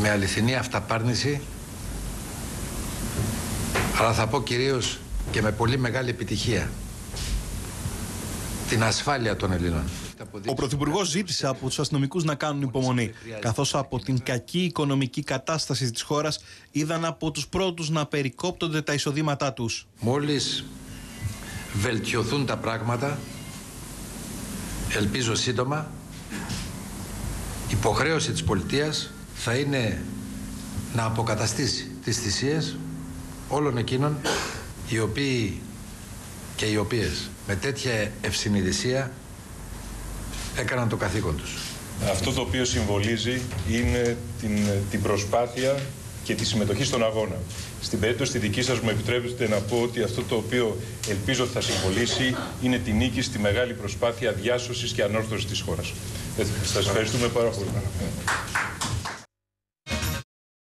με αληθινή αυταπάρνηση, αλλά θα πω κυρίως και με πολύ μεγάλη επιτυχία, την ασφάλεια των Ελλήνων. Ο Πρωθυπουργός ζήτησε από τους αστυνομικούς να κάνουν υπομονή, καθώς από την κακή οικονομική κατάσταση της χώρας είδαν από τους πρώτους να περικόπτονται τα εισοδήματά τους. Μόλις βελτιωθούν τα πράγματα, ελπίζω σύντομα, υποχρέωση της πολιτείας θα είναι να αποκαταστήσει τις θυσίες όλων εκείνων οι οποίοι και οι οποίες με τέτοια ευσυνειδησία έκαναν το καθήκον τους. Αυτό το οποίο συμβολίζει είναι την προσπάθεια και τη συμμετοχή στον αγώνα. Στην περίπτωση τη δική σας μου επιτρέπετε να πω ότι αυτό το οποίο ελπίζω ότι θα συμβολήσει είναι τη νίκη στη μεγάλη προσπάθεια διάσωσης και ανόρθωσης της χώρας. Σας ευχαριστούμε πάρα πολύ.